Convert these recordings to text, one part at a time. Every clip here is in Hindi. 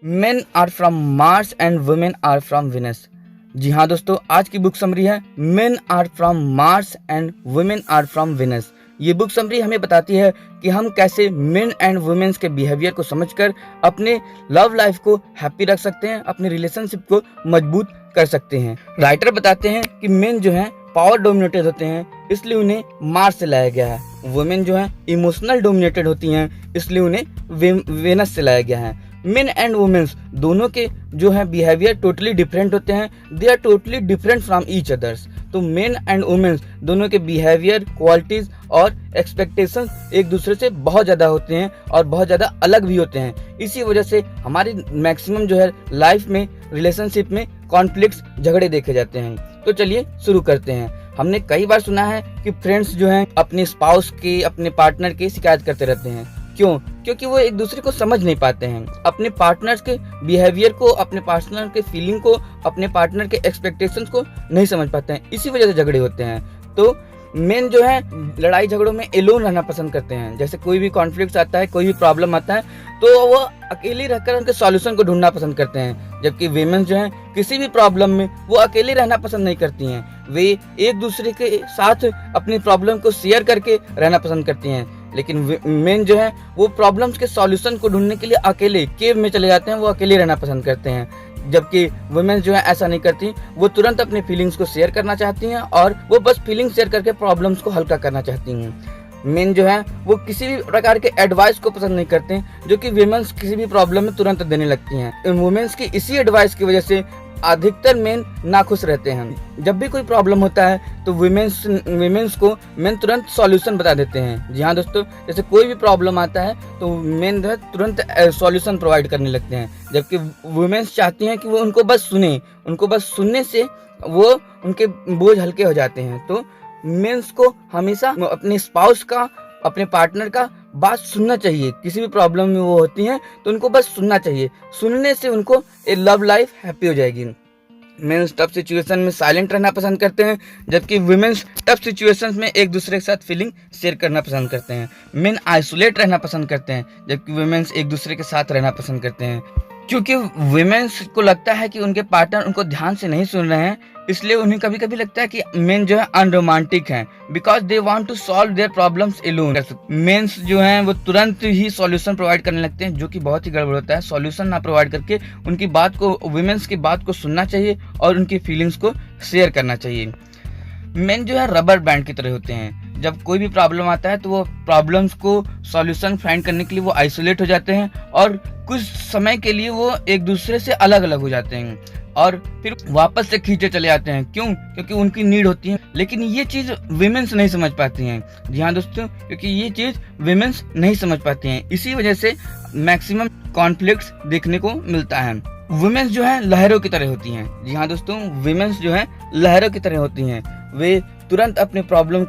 Main are from Mars and women are from Venus. जी हाँ दोस्तों, आज की बुक समरी है men are from Mars and women are from Venus. ये बुक समरी हमें बताती है कि हम कैसे मेन एंड वुमेन्स के बिहेवियर को समझकर अपने लव लाइफ को हैप्पी रख सकते हैं, अपने रिलेशनशिप को मजबूत कर सकते हैं। राइटर बताते हैं कि मेन जो हैं पावर डोमिनेटेड होते हैं, इसलिए उन्हें मार्स से लाया गया है। वुमेन जो हैं इमोशनल डोमिनेटेड होती हैं, इसलिए उन्हें वेनस से लाया गया है। मेन एंड वुमेन्स दोनों के जो है बिहेवियर टोटली डिफरेंट होते हैं, they are totally different from each others. तो मेन एंड वुमेन्स दोनों के बिहेवियर, क्वालिटीज और एक्सपेक्टेशंस एक दूसरे से बहुत ज़्यादा होते हैं और बहुत ज़्यादा अलग भी होते हैं। इसी वजह से हमारी मैक्सिमम जो है लाइफ में, रिलेशनशिप में कॉन्फ्लिक्ट्स, झगड़े देखे जाते हैं। तो चलिए शुरू करते हैं। हमने कई बार सुना है कि फ्रेंड्स जो हैं अपने स्पाउस की, अपने पार्टनर की शिकायत करते रहते हैं। क्यों? क्योंकि वो एक दूसरे को समझ नहीं पाते हैं, अपने पार्टनर के बिहेवियर को, अपने पार्टनर के फीलिंग को, अपने पार्टनर के एक्सपेक्टेशंस को नहीं समझ पाते हैं। इसी वजह से झगड़े होते हैं। तो मेन जो है लड़ाई झगड़ों में एलोन रहना पसंद करते हैं। जैसे कोई भी कॉन्फ्लिक्ट आता है, कोई भी प्रॉब्लम आता है, तो वो अकेले रहकर उनके सॉल्यूशन को ढूंढना पसंद करते हैं। जबकि वीमेन जो है किसी भी प्रॉब्लम में वो अकेले रहना पसंद नहीं करती हैं, वे एक दूसरे के साथ अपनी प्रॉब्लम को शेयर करके रहना पसंद करती हैं। लेकिन मेन जो है वो प्रॉब्लम्स के सॉल्यूशन को ढूंढने के लिए अकेले केव में चले जाते हैं, वो अकेले रहना पसंद करते हैं। जबकि वुमेन जो है ऐसा नहीं करती, वो तुरंत अपने फीलिंग्स को शेयर करना चाहती हैं और वो बस फीलिंग्स शेयर करके प्रॉब्लम्स को हल्का करना चाहती हैं। मेन जो है वो किसी भी प्रकार के एडवाइस को पसंद नहीं करते हैं, जो कि वुमेन्स किसी भी प्रॉब्लम में तुरंत देने लगती हैं। वुमेन्स की इसी एडवाइस की वजह से अधिकतर मेन नाखुश रहते हैं। जब भी कोई प्रॉब्लम होता है तो विमेंस को मेन तुरंत सॉल्यूशन बता देते हैं। जी हाँ दोस्तों, जैसे कोई भी प्रॉब्लम आता है तो मेन जो है तुरंत सॉल्यूशन प्रोवाइड करने लगते हैं। जबकि वुमेन्स चाहती हैं कि वो उनको बस सुने, उनको बस सुनने से वो उनके बोझ हल्के हो जाते हैं। तो मेंस को हमेशा अपने स्पाउस का, अपने पार्टनर का बात सुनना चाहिए। किसी भी प्रॉब्लम में वो होती हैं तो उनको बस सुनना चाहिए। सुनने से उनको ए लव लाइफ हैप्पी हो जाएगी। मेंस टफ सिचुएशन में साइलेंट रहना पसंद करते हैं, जबकि वुमेन्स टफ सिचुएशंस में एक दूसरे के साथ फीलिंग शेयर करना पसंद करते हैं। मेन आइसोलेट रहना पसंद करते हैं, जबकि वुमेन्स एक दूसरे के साथ रहना पसंद करते हैं। क्योंकि वुमेन्स को लगता है कि उनके पार्टनर उनको ध्यान से नहीं सुन रहे हैं, इसलिए उन्हें कभी कभी लगता है कि मेन जो है अनरोमांटिक हैं, because they want to solve their problems alone. Mens जो हैं वो तुरंत ही सॉल्यूशन प्रोवाइड करने लगते हैं, जो कि बहुत ही गड़बड़ होता है। सॉल्यूशन ना प्रोवाइड करके उनकी बात को, वुमेन्स की बात को सुनना चाहिए और उनकी फीलिंग्स को शेयर करना चाहिए। मेन जो है रबर बैंड की तरह होते हैं। जब कोई भी प्रॉब्लम आता है तो वो प्रॉब्लम्स को सॉल्यूशन फाइंड करने के लिए वो आइसोलेट हो जाते हैं और कुछ समय के लिए वो एक दूसरे से अलग अलग हो जाते हैं और फिर वापस से खींचे चले आते हैं। क्यों? क्योंकि उनकी नीड होती है। लेकिन ये चीज़ विमेंस नहीं समझ पाती हैं। जी हाँ दोस्तों, क्योंकि ये चीज़ विमेंस नहीं समझ पाती हैं। इसी वजह से मैक्सिमम कॉन्फ्लिक्ट्स देखने को मिलता है। वुमेन्स जो है लहरों की तरह होती हैं। जी हाँ दोस्तों, वुमेन्स जो है लहरों की तरह होती हैं। वे तुरंत अपने प्रॉब्लम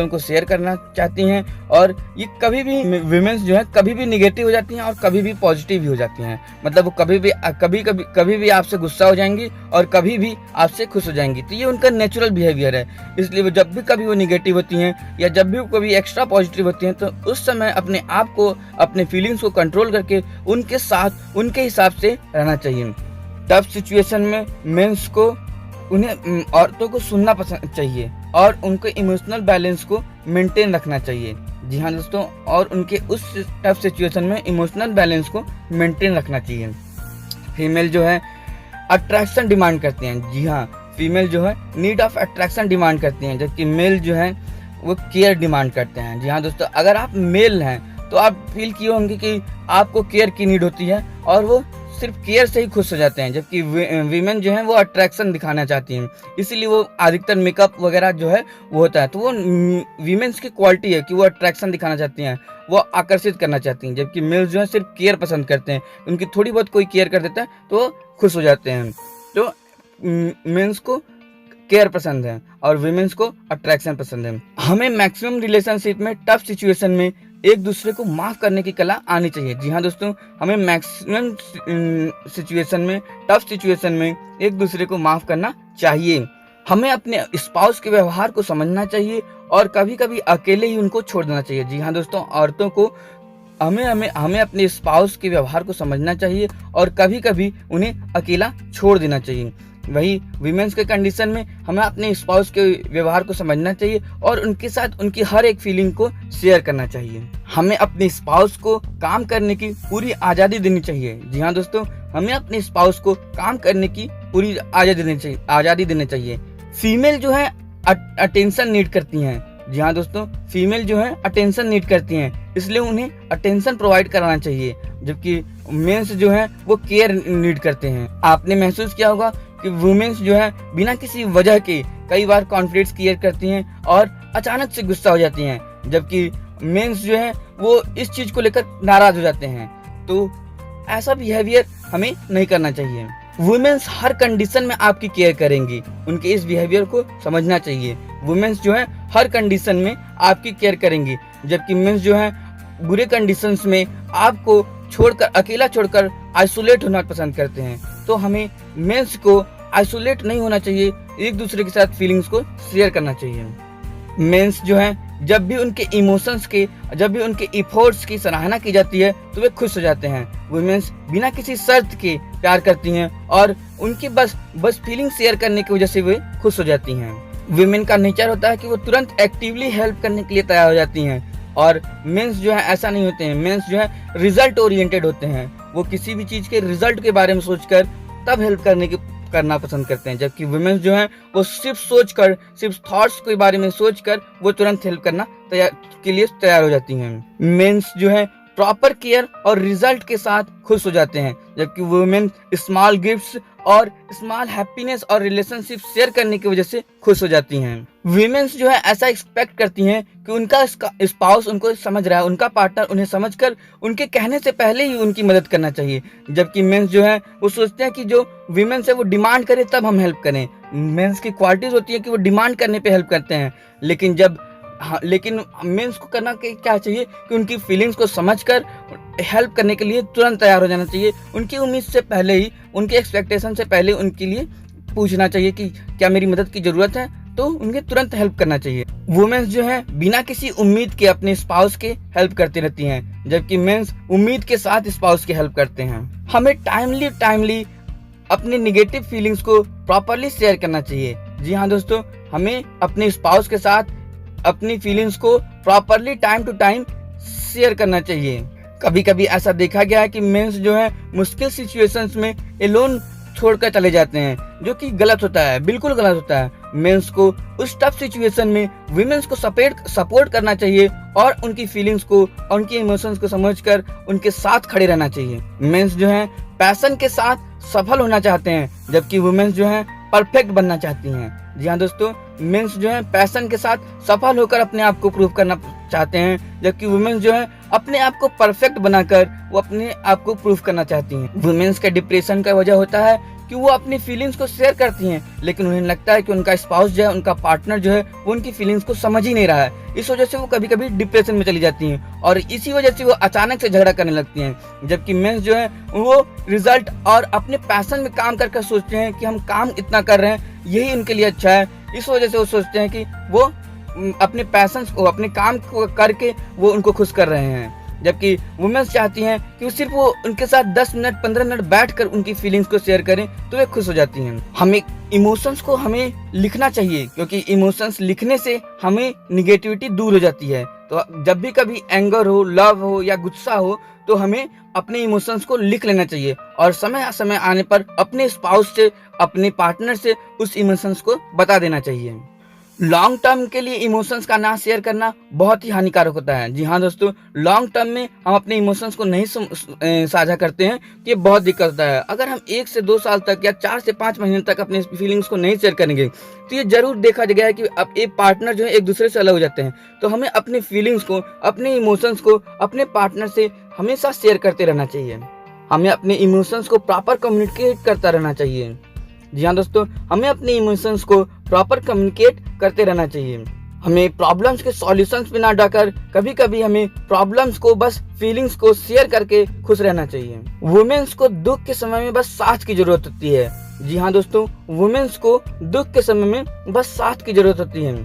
को शेयर करना चाहती हैं और ये कभी भी वुमेन्स जो है कभी भी निगेटिव हो जाती हैं और कभी भी पॉजिटिव भी हो जाती हैं। मतलब वो कभी भी आपसे गुस्सा हो जाएंगी और कभी भी आपसे खुश हो जाएंगी। तो ये उनका नेचुरल बिहेवियर है। इसलिए वो जब भी कभी वो निगेटिव होती हैं या जब भी वो कभी एक्स्ट्रा पॉजिटिव होती हैं, तो उस समय अपने आप को, अपने फीलिंग्स को कंट्रोल करके उनके साथ, उनके हिसाब से रहना चाहिए। टफ सिचुएशन में मेंस को, उन्हें औरतों को सुनना पसंद चाहिए और उनके इमोशनल बैलेंस को मेंटेन रखना चाहिए। जी हाँ दोस्तों, और उनके उस टफ सिचुएशन में इमोशनल बैलेंस को मेंटेन रखना चाहिए। फीमेल जो है अट्रैक्शन डिमांड करते हैं। जी हाँ, फीमेल जो है नीड ऑफ अट्रैक्शन डिमांड करती हैं, जबकि मेल जो है वो केयर डिमांड करते हैं। जी हाँ दोस्तों, अगर आप मेल हैं तो आप फील किए होंगे कि आपको केयर की नीड होती है और वो सिर्फ केयर से ही खुश हो जाते हैं। जबकि वीमेन जो हैं वो अट्रैक्शन दिखाना चाहती हैं, इसीलिए वो अधिकतर मेकअप वगैरह जो है वो होता है। तो वो वीमेन्स की क्वालिटी है कि वो अट्रैक्शन दिखाना चाहती हैं, वो आकर्षित करना चाहती हैं। जबकि मेल्स जो है सिर्फ केयर पसंद करते हैं, उनकी थोड़ी बहुत कोई केयर कर देता है तो वो खुश हो जाते हैं। तो मेंस को केयर पसंद है और विमेन्स को अट्रैक्शन पसंद है। हमें मैक्सिमम रिलेशनशिप में, टफ सिचुएशन में एक दूसरे को माफ करने की कला आनी चाहिए। जी हाँ दोस्तों, हमें मैक्सिमम सिचुएशन में, टफ सिचुएशन में एक दूसरे को माफ करना चाहिए। हमें अपने स्पाउस के व्यवहार को समझना चाहिए और कभी कभी अकेले ही उनको छोड़ देना चाहिए। जी हाँ दोस्तों, औरतों को हमें हमें हमें अपने स्पाउस के व्यवहार को समझना चाहिए और कभी कभी उन्हें अकेला छोड़ देना चाहिए। वही वीमेंस के कंडीशन में हमें अपने स्पाउस के व्यवहार को समझना चाहिए और उनके साथ उनकी हर एक फीलिंग को शेयर करना चाहिए। हमें अपने स्पाउस को काम करने की पूरी आज़ादी देनी चाहिए। जी हाँ दोस्तों, हमें अपने स्पाउस को काम करने की पूरी आज़ादी देनी चाहिए। फीमेल जो है अटेंशन नीड करती हैं। जी हाँ दोस्तों, फीमेल जो है अटेंशन नीड करती हैं, इसलिए उन्हें अटेंशन प्रोवाइड कराना चाहिए, जबकि मेंस जो है वो केयर नीड करते हैं। आपने महसूस किया होगा कि वुमेन्स जो है बिना किसी वजह के कई बार कॉन्फ्लिक्ट्स क्रिएट करती हैं और अचानक से गुस्सा हो जाती हैं, जबकि मेंस जो है वो इस चीज को लेकर नाराज हो जाते हैं। तो ऐसा बिहेवियर हमें नहीं करना चाहिए। वुमेन्स हर कंडीशन में आपकी केयर करेंगी, उनके इस बिहेवियर को समझना चाहिए। वुमेन्स जो है हर कंडीशन में आपकी केयर करेंगी, जबकि मेंस जो है बुरे कंडीशंस में आपको अकेला छोड़कर आइसोलेट होना पसंद करते हैं। तो हमें मेंस को आइसोलेट नहीं होना चाहिए, एक दूसरे के साथ फीलिंग्स को शेयर करना चाहिए। मेंस जो है जब भी उनके इमोशंस के, जब भी उनके इफोर्ट्स की सराहना की जाती है तो वे खुश हो जाते हैं। वुमेन्स बिना किसी शर्त के प्यार करती हैं और उनकी बस फीलिंग शेयर करने की वजह से वे खुश हो जाती हैं। वुमेन का नेचर होता है कि वो तुरंत एक्टिवली हेल्प करने के लिए तैयार हो जाती हैं, और मेंस जो है ऐसा नहीं होते हैं। मेंस जो है रिजल्ट ओरिएंटेड होते हैं, वो किसी भी चीज के रिजल्ट के बारे में सोचकर तब हेल्प करना पसंद करते हैं, जबकि वुमेन्स जो है वो सिर्फ थॉट्स के बारे में सोचकर वो तुरंत हेल्प करना के लिए तैयार हो जाती हैं। मेंस जो है प्रॉपर केयर और रिजल्ट के साथ खुश हो जाते हैं, जबकि वुमेन स्मॉल गिफ्ट्स और स्मॉल हैप्पीनेस और रिलेशनशिप शेयर करने की वजह से खुश हो जाती हैं। वीमेंस जो है ऐसा एक्सपेक्ट करती हैं कि उनका स्पाउस उनको समझ रहा है, उनका पार्टनर उन्हें समझकर उनके कहने से पहले ही उनकी मदद करना चाहिए, जबकि मेंस जो है वो सोचते हैं कि जो वीमेंस है वो डिमांड करे तब हम हेल्प करें। मेंस की क्वालिटीज होती है कि वो डिमांड करने पे हेल्प करते हैं, लेकिन मेंस को करना क्या चाहिए कि उनकी फीलिंग्स को समझकर हेल्प करने के लिए तुरंत तैयार हो जाना चाहिए। उनकी उम्मीद से पहले ही, उनके एक्सपेक्टेशन से पहले उनके लिए पूछना चाहिए कि क्या मेरी मदद की जरूरत है, तो उन्हें तुरंत हेल्प करना चाहिए। वुमेन्स जो है बिना किसी उम्मीद के अपने स्पाउस के हेल्प करती रहती हैं, जबकि मेंस उम्मीद के साथ स्पाउस की हेल्प करते हैं। हमें टाइमली अपने निगेटिव फीलिंग्स को प्रॉपरली शेयर करना चाहिए। जी हाँ दोस्तों, हमें अपने स्पाउस के साथ अपनी फीलिंग्स को properly time to time share करना चाहिए। कभी कभी ऐसा देखा गया है कि मेंस जो है मुश्किल सिचुएशंस में एलोन छोड़कर चले जाते हैं, जो कि गलत होता है, बिल्कुल गलत होता है। मेंस को उस टफ सिचुएशन में विमेंस को सपोर्ट करना चाहिए और उनकी फीलिंग्स को, उनकी इमोशंस को समझकर उनके साथ खड़े रहना चाहिए। मेंस जो है पैशन के साथ सफल होना चाहते हैं, जबकि वुमेन्स जो है परफेक्ट बनना चाहती हैं। जी हाँ दोस्तों, मेंस जो है पैशन के साथ सफल होकर अपने आप को प्रूव करना चाहते हैं, जबकि वुमेन्स जो है अपने आप को परफेक्ट बनाकर वो अपने आप को प्रूव करना चाहती हैं। वुमेन्स का डिप्रेशन का वजह होता है कि वो अपनी फीलिंग्स को शेयर करती हैं, लेकिन उन्हें लगता है कि उनका स्पाउस जो है, उनका पार्टनर जो है, वो उनकी फीलिंग्स को समझ ही नहीं रहा है। इस वजह से वो कभी कभी डिप्रेशन में चली जाती हैं और इसी वजह से वो अचानक से झगड़ा करने लगती हैं। जबकि मेंस जो है वो रिजल्ट और अपने पैशन में काम कर सोचते हैं कि हम काम इतना कर रहे हैं, यही उनके लिए अच्छा है। इस वजह से वो सोचते हैं कि वो अपने पैशन को, अपने काम को करके वो उनको खुश कर रहे हैं, जबकि वुमेन्स चाहती हैं कि सिर्फ वो उनके साथ 10 मिनट 15 मिनट बैठकर उनकी फीलिंग्स को शेयर करें तो वे खुश हो जाती हैं। हमें इमोशंस को हमें लिखना चाहिए, क्योंकि इमोशंस लिखने से हमें निगेटिविटी दूर हो जाती है। तो जब भी कभी एंगर हो, लव हो या गुस्सा हो, तो हमें अपने इमोशंस को लिख लेना चाहिए और समय आने पर अपने स्पाउस से, अपने पार्टनर से उस इमोशंस को बता देना चाहिए। लॉन्ग टर्म के लिए इमोशंस का ना शेयर करना बहुत ही हानिकारक होता है। जी हाँ दोस्तों, लॉन्ग टर्म में हम अपने इमोशंस को नहीं साझा करते हैं कि बहुत दिक्कत होता है। अगर हम 1 से 2 साल तक या 4 से 5 महीने तक अपने फीलिंग्स को नहीं शेयर करेंगे तो ये जरूर देखा गया है कि अब एक पार्टनर जो है एक दूसरे से अलग हो जाते हैं। तो हमें अपनी फीलिंग्स को, अपने इमोशंस को अपने पार्टनर से हमेशा शेयर करते रहना चाहिए। हमें अपने इमोशंस को प्रॉपर कम्युनिकेट करता रहना चाहिए। जी हाँ दोस्तों, हमें अपने इमोशंस को प्रॉपर कम्युनिकेट करते रहना चाहिए। हमें प्रॉब्लम्स के सॉल्यूशंस पे ना डाकर कभी कभी हमें प्रॉब्लम्स को, बस फीलिंग्स को शेयर करके खुश रहना चाहिए। वुमेन्स को दुख के समय में बस साथ की जरूरत होती है। जी हाँ दोस्तों, वुमेन्स को दुख के समय में बस साथ की जरूरत होती है।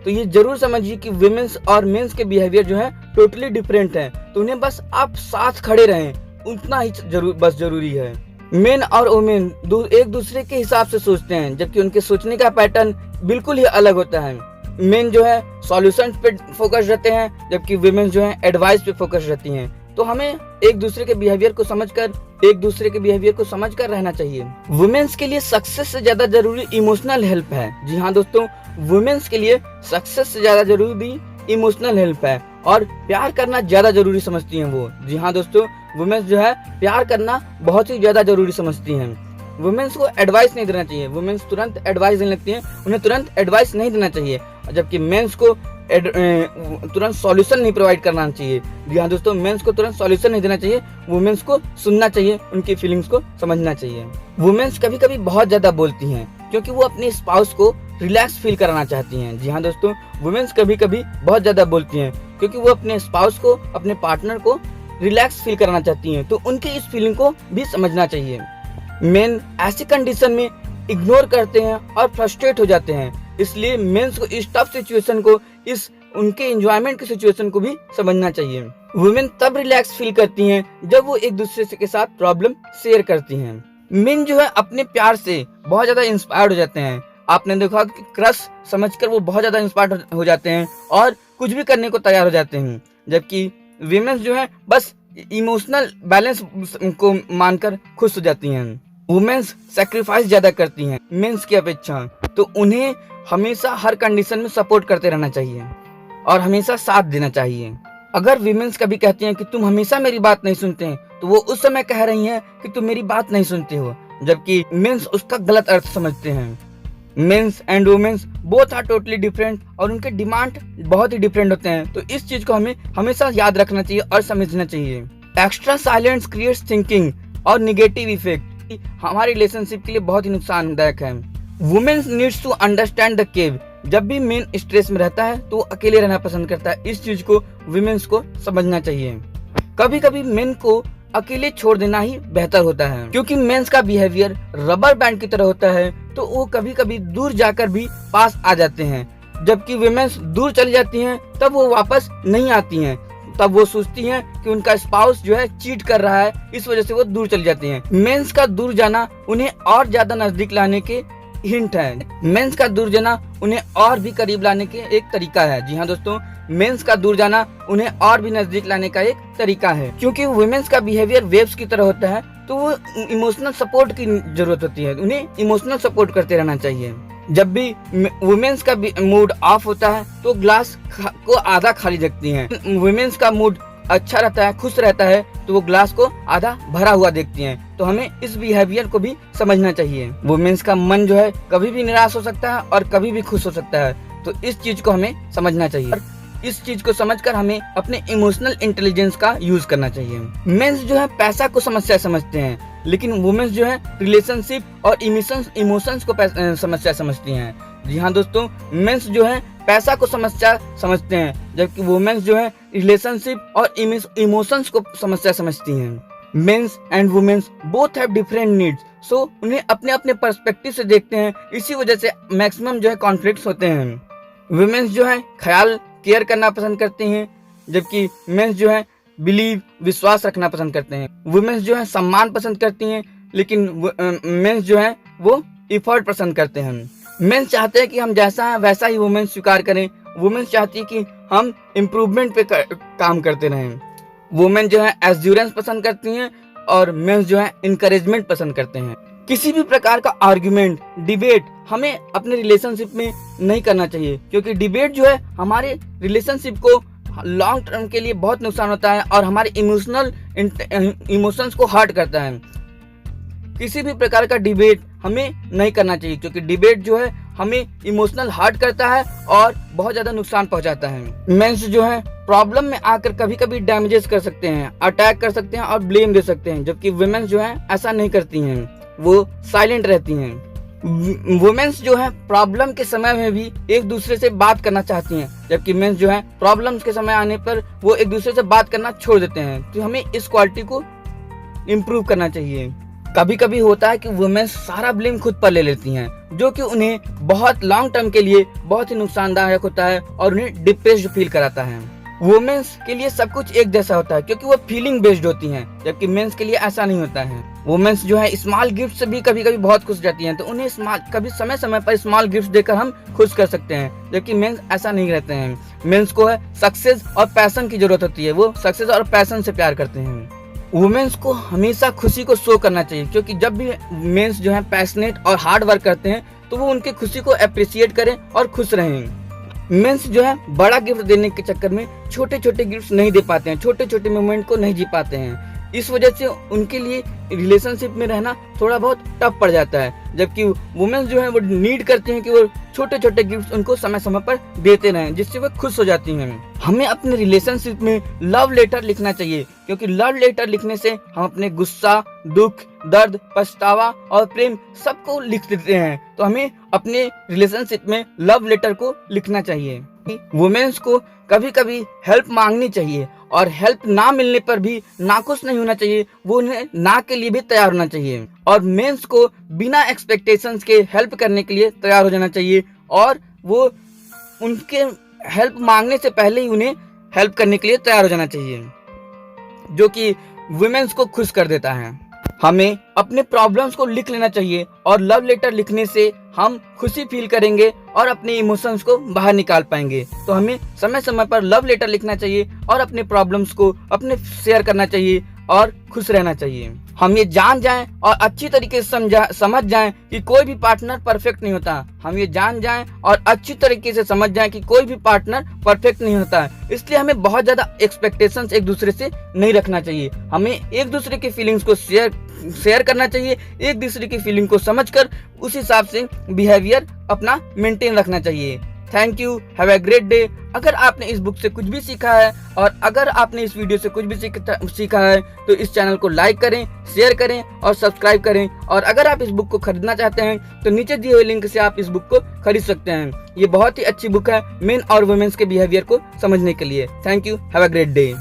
तो ये जरूर समझिए कि वुमेन्स और मेंस के बिहेवियर जो है टोटली डिफरेंट हैं, तो उन्हें बस आप साथ खड़े रहें, उतना ही जरूरी है। मेन और वुमेन एक दूसरे के हिसाब से सोचते हैं, जबकि उनके सोचने का पैटर्न बिल्कुल ही अलग होता है। मेन जो है सॉल्यूशन पे फोकस रहते हैं, जबकि वुमेन जो है एडवाइस पे फोकस रहती हैं। तो हमें एक दूसरे के बिहेवियर को समझकर रहना चाहिए। वुमेन्स के लिए सक्सेस से ज्यादा जरूरी इमोशनल हेल्प है। जी हाँ दोस्तों, वुमेन्स के लिए सक्सेस से ज्यादा जरूरी इमोशनल हेल्प है और प्यार करना ज्यादा जरूरी समझती हैं वो। जी हाँ दोस्तों, वुमेन्स जो है प्यार करना बहुत ही ज्यादा जरूरी समझती हैं। वुमेन्स को एडवाइस नहीं देना चाहिए, वुमेन्स तुरंत एडवाइस देने लगती हैं, उन्हें तुरंत एडवाइस नहीं देना चाहिए, जबकि मेंस को तुरंत सॉल्यूशन नहीं प्रोवाइड करना चाहिए। जी हाँ दोस्तों, मेंस को तुरंत सॉल्यूशन नहीं देना चाहिए, वुमेन्स को सुनना चाहिए, उनकी फीलिंग्स को समझना चाहिए। वुमेन्स कभी कभी बहुत ज्यादा बोलती हैं क्योंकि वो अपने स्पाउस को रिलैक्स फील कराना चाहती हैं। जी हाँ दोस्तों, वुमेन्स कभी कभी बहुत ज्यादा बोलती हैं क्योंकि वो अपने स्पाउस को, अपने पार्टनर को रिलैक्स फील कराना चाहती हैं, तो उनकी इस फीलिंग को भी समझना चाहिए। मेन ऐसी कंडीशन में इग्नोर करते हैं और फ्रस्ट्रेट हो जाते हैं, इसलिए मेंस को इस टफ सिचुएशन को, इस उनके एंजॉयमेंट की सिचुएशन को भी समझना चाहिए। वुमेन तब रिलैक्स फील करती हैं जब वो एक दूसरे के साथ प्रॉब्लम शेयर करती हैं। मेन जो है अपने प्यार से बहुत ज्यादा इंस्पायर्ड हो जाते हैं। आपने देखा कि क्रश समझकर वो बहुत ज्यादा इंस्पायर्ड हो जाते हैं और कुछ भी करने को तैयार हो जाते हैं, जबकि वीमेंस जो है बस इमोशनल बैलेंस को मानकर खुश हो जाती हैं। वुमेन्स सैक्रिफाइस ज्यादा करती हैं मेंस की अपेक्षा, तो उन्हें हमेशा हर कंडीशन में सपोर्ट करते रहना चाहिए और हमेशा साथ देना चाहिए। अगर वीमेंस कभी कहती हैं कि तुम हमेशा मेरी बात नहीं सुनते हैं, तो वो उस समय कह रही हैं कि तुम मेरी बात नहीं सुनते हो, जबकि मेंस उसका गलत अर्थ समझते हैं। Mens and womens both are totally different और उनके डिमांड बहुत ही डिफरेंट होते हैं, तो इस चीज को हमें हमेशा याद रखना चाहिए और समझना चाहिए। एक्स्ट्रा साइलेंस क्रिएट्स थिंकिंग और निगेटिव इफेक्ट हमारे रिलेशनशिप के लिए बहुत ही नुकसानदायक है। Womens needs to understand the cave. जब भी मेन स्ट्रेस में रहता है तो वो अकेले रहना पसंद करता है, इस चीज को वुमेन्स को समझना चाहिए। कभी कभी मेन को अकेले छोड़ देना ही बेहतर होता है, क्योंकि मेंस का बिहेवियर रबर बैंड की तरह होता है, तो वो कभी कभी दूर जाकर भी पास आ जाते हैं, जबकि वुमेन्स दूर चली जाती हैं तब वो वापस नहीं आती हैं। तब वो सोचती हैं कि उनका स्पाउस जो है चीट कर रहा है, इस वजह से वो दूर चली जाती हैं। मेंस का दूर जाना उन्हें और ज्यादा नजदीक लाने के हिंट है। मेंस का दूर जाना उन्हें और भी करीब लाने के एक तरीका है। जी हाँ दोस्तों, मेंस का दूर जाना उन्हें और भी नजदीक लाने का एक तरीका है, क्योंकि वुमेन्स का बिहेवियर वेव्स की तरह होता है, तो वो इमोशनल सपोर्ट की जरूरत होती है, उन्हें इमोशनल सपोर्ट करते रहना चाहिए। जब भी वुमेन्स का मूड ऑफ होता है तो ग्लास को आधा खाली देखती हैं। वुमेन्स का मूड अच्छा रहता है, खुश रहता है, तो वो ग्लास को आधा भरा हुआ देखती हैं। तो हमें इस बिहेवियर को भी समझना चाहिए। वुमेन्स का मन जो है कभी भी निराश हो सकता है और कभी भी खुश हो सकता है, तो इस चीज को हमें समझना चाहिए। इस चीज को समझकर हमें अपने इमोशनल इंटेलिजेंस का यूज करना चाहिए। मेंस जो है पैसा को समस्या समझते हैं, लेकिन वुमेन्स जो है रिलेशनशिप और इमोशंस को समस्या समझती हैं। जी हाँ दोस्तों, मेंस जो है पैसा को समस्या समझते हैं, जबकि वुमेन्स जो है रिलेशनशिप और इमोशंस को समस्या समझती हैं। Mens and womens both have different needs, so उन्हें अपने अपने पर्सपेक्टिव से देखते हैं, इसी वजह से मैक्सिमम जो है कॉन्फ्लिक्ट्स होते हैं। वुमेन्स जो है ख्याल केयर करना पसंद करते हैं, जबकि मेंस जो है बिलीव विश्वास रखना पसंद करते हैं। वुमेन्स जो है सम्मान पसंद करती हैं, लेकिन मेंस जो है वो इफर्ट पसंद करते हैं। मेंस चाहते हैं कि हम जैसा है वैसा ही वुमेन्स स्वीकार करें, वुमेन्स चाहती है कि हम इम्प्रूवमेंट पे काम करते रहें। वुमेन जो है एश्योरेंस पसंद करती हैं और मेंस जो है इनकरेजमेंट पसंद करते हैं। किसी भी प्रकार का आर्गुमेंट, डिबेट हमें अपने रिलेशनशिप में नहीं करना चाहिए, क्योंकि डिबेट जो है हमारे रिलेशनशिप को लॉन्ग टर्म के लिए बहुत नुकसान होता है और हमारे इमोशंस को हर्ट करता है। किसी भी प्रकार का डिबेट हमें नहीं करना चाहिए, क्योंकि डिबेट जो है हमें इमोशनल हर्ट करता है और बहुत ज्यादा नुकसान पहुंचाता है। मेंस जो है प्रॉब्लम में आकर कभी कभी डैमेजेस कर सकते हैं, अटैक कर सकते हैं और ब्लेम दे सकते हैं, जबकि वुमेन्स जो है ऐसा नहीं करती हैं, वो साइलेंट रहती हैं। वुमेन्स जो है प्रॉब्लम के समय में भी एक दूसरे से बात करना चाहती हैं, जबकि मेंस जो है प्रॉब्लम्स के समय आने पर वो एक दूसरे से बात करना छोड़ देते हैं। तो हमें इस क्वालिटी को इम्प्रूव करना चाहिए। कभी कभी होता है कि वुमेन्स सारा ब्लेम खुद पर ले लेती हैं, जो कि उन्हें बहुत लॉन्ग टर्म के लिए बहुत ही नुकसानदायक होता है और उन्हें डिप्रेस्ड फील कराता है। वुमेन्स के लिए सब कुछ एक जैसा होता है क्योंकि वो फीलिंग बेस्ड होती हैं, जबकि मेंस के लिए ऐसा नहीं होता है। वुमेन्स जो है स्मॉल गिफ्ट से भी कभी कभी बहुत खुश जाती हैं, तो उन्हें कभी समय समय पर स्मॉल गिफ्ट देकर हम खुश कर सकते हैं, जबकि मेंस ऐसा नहीं रहते हैं। मेंस को है सक्सेस और पैशन की जरूरत होती है, वो सक्सेस और पैशन से प्यार करते हैं। वुमेन्स को हमेशा खुशी को शो करना चाहिए, क्योंकि जब भी मेंस जो है पैशनेट और हार्ड वर्क करते हैं तो वो उनकी खुशी को अप्रिशिएट करें और खुश रहें। मेंस जो है बड़ा गिफ्ट देने के चक्कर में छोटे छोटे गिफ्ट नहीं दे पाते हैं, छोटे छोटे मोमेंट को नहीं जी पाते हैं। इस वजह से उनके लिए रिलेशनशिप में रहना थोड़ा बहुत टफ पड़ जाता है, जबकि वुमेन्स जो है वो नीड करती हैं कि वो छोटे छोटे गिफ्ट उनको समय समय पर देते रहें, जिससे वो खुश हो जाती हैं। हमें अपने रिलेशनशिप में लव लेटर लिखना चाहिए, क्योंकि लव लेटर लिखने से हम अपने गुस्सा, दुख, दर्द, पछतावा और प्रेम सबको लिख देते हैं। तो हमें अपने रिलेशनशिप में लव लेटर को लिखना चाहिए। वुमेन्स को कभी कभी हेल्प मांगनी चाहिए, और हेल्प ना मिलने पर भी नाखुश नहीं होना चाहिए, वो उन्हें ना के लिए भी तैयार होना चाहिए। और मेंस को बिना एक्सपेक्टेशंस के हेल्प करने के लिए तैयार हो जाना चाहिए, और वो उनके हेल्प मांगने से पहले ही उन्हें हेल्प करने के लिए तैयार हो जाना चाहिए, जो कि वुमेन्स को खुश कर देता है। हमें अपने प्रॉब्लम्स को लिख लेना चाहिए, और लव लेटर लिखने से हम खुशी फील करेंगे और अपने इमोशंस को बाहर निकाल पाएंगे। तो हमें समय समय पर लव लेटर लिखना चाहिए और अपने प्रॉब्लम्स को अपने शेयर करना चाहिए और खुश रहना चाहिए। हम ये जान जाएं और अच्छी तरीके से समझ जाएं कि कोई भी पार्टनर परफेक्ट नहीं होता। हम ये जान जाएं और अच्छी तरीके से समझ जाएं कि कोई भी पार्टनर परफेक्ट नहीं होता है। इसलिए हमें बहुत ज्यादा एक्सपेक्टेशंस एक दूसरे से नहीं रखना चाहिए। हमें एक दूसरे की फीलिंग्स को शेयर करना चाहिए, एक दूसरे की फीलिंग को समझकर उस हिसाब से बिहेवियर अपना मेंटेन रखना चाहिए। Thank you, have a great day. अगर आपने इस बुक से कुछ भी सीखा है और अगर आपने इस वीडियो से कुछ भी सीखा है तो इस चैनल को लाइक करें, शेयर करें और सब्सक्राइब करें। और अगर आप इस बुक को खरीदना चाहते हैं तो नीचे दिए हुए लिंक से आप इस बुक को खरीद सकते हैं। ये बहुत ही अच्छी बुक है मेन और वुमेन्स के बिहेवियर को समझने के लिए। Thank you, have a great day.